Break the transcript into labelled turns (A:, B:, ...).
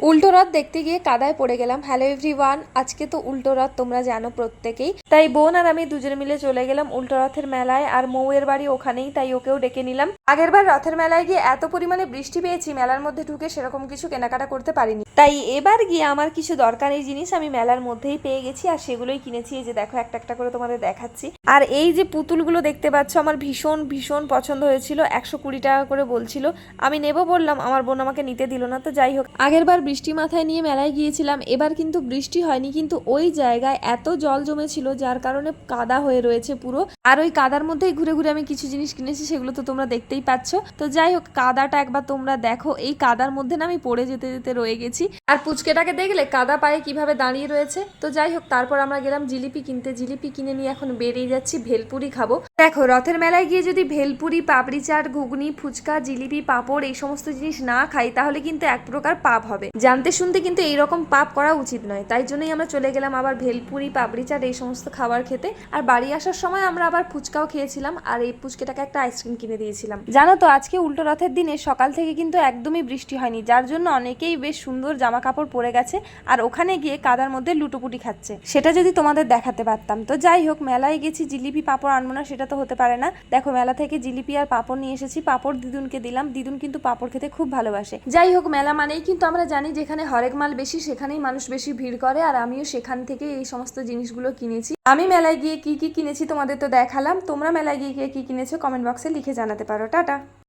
A: উল্টো রথ দেখতে গিয়ে কাদায় পড়ে গেলাম। হ্যালো এভরিওয়ান, আজকে তো উল্টো রথ তোমরা জানো প্রত্যেকেই, তাই বোন আর আমি দুজনে মিলে চলে গেলাম উল্টো রথের মেলায়। আর মৌয়ের বাড়ি ওখানেই, তাই ওকেও ডেকে নিলাম। আগেরবার রথের মেলায় গিয়ে এত পরিমাণে বৃষ্টি পেয়েছি, মেলার মধ্যে ঢুকে সেরকম কিছু কেনাকাটা করতে পারিনি, তাই এবার গিয়ে আমার কিছু দরকারি জিনিস আমি মেলার মধ্যেই পেয়ে গেছি আর সেগুলোই কিনেছি। এই যে দেখো, একটা একটা করে তোমাদের দেখাচ্ছি। আর এই যে পুতুলগুলো দেখতে পাচ্ছ, আমার ভীষণ ভীষণ পছন্দ হয়েছিল। 120 টাকা করে বলছিল, আমি নেবো বললাম, আমার বোন আমাকে নিতে দিল না। তো যাই হোক, আগেরবার বৃষ্টি মাথায় নিয়ে মেলায় গিয়েছিলাম, এবার কিন্তু বৃষ্টি হয়নি, কিন্তু ওই জায়গায় এত জল জমেছিল যার কারণে কাদা হয়ে রয়েছে পুরো। আর ওই কাদার মধ্যেই ঘুরে ঘুরে আমি কিছু জিনিস কিনেছি, সেগুলো তো তোমরা দেখতেই পাচ্ছ। তো যাই হোক, কাদাটা একবার তোমরা দেখো, এই কাদার মধ্যে না আমি পড়ে যেতে যেতে রয়ে গেছি। আর পুচকেটাকে দেখলে কাদা পায়ে কিভাবে দাঁড়িয়ে রয়েছে। তো যাই হোক, তারপর আমরা গেলাম জিলিপি কিনতে। জিলিপি কিনে নিয়ে এখন বেরিয়ে যাচ্ছি, ভেলপুরি খাবো। দেখো, রথের মেলায় গিয়ে যদি ভেলপুরি, পাপড়ি চাট, ঘুগনি, ফুচকা, জিলিপি, পাঁপড় এই সমস্ত জিনিস না খাই, তাহলে কিন্তু এক প্রকার পাপ হবে। জানতে শুনতে কিন্তু এইরকম পাপ করা উচিত নয়, তাই জন্যই আমরা চলে গেলাম আবার ভেলপুরি, পাপড়ি চাট এই সমস্ত খাবার খেতে। আর বাড়ি আসার সময় আমরা আবার ফুচকাও খেয়েছিলাম, আর এই পুচকেটাকে একটা আইসক্রিম কিনে দিয়েছিলাম। জানো তো, আজকে উল্টো রথের দিনে সকাল থেকে কিন্তু একদমই বৃষ্টি হয়নি, যার জন্য অনেকেই বেশ সুন্দর জামা কাপড় পরে গেছে আর ওখানে গিয়ে কাদার মধ্যে লুটোপুটি খাচ্ছে। সেটা যদি তোমাদের দেখাতে পারতাম। তো যাই হোক, মেলায় গেছি, জিলিপি পাঁপড় আনবো না সেটা তো হতে পারে না। দেখো, মেলা থেকে জিলিপি আর পাঁপড় নিয়ে এসেছি। পাঁপড় দিদুনকে দিলাম, দিদুন কিন্তু পাঁপড় খেতে খুব ভালোবাসে। যাই হোক, মেলা মানেই কিন্তু আমরা জানি যেখানে হরেক মাল বেশি সেখানেই মানুষ বেশি ভিড় করে, আর আমিও সেখান থেকে এই সমস্ত জিনিসগুলো কিনেছি। আমি মেলায় গিয়ে কি কি কিনেছি তোমাদের তো দেখালাম। তোমরা মেলায় গিয়ে কি কিনেছো কমেন্ট বক্সে লিখে জানাতে পারো। টাটা।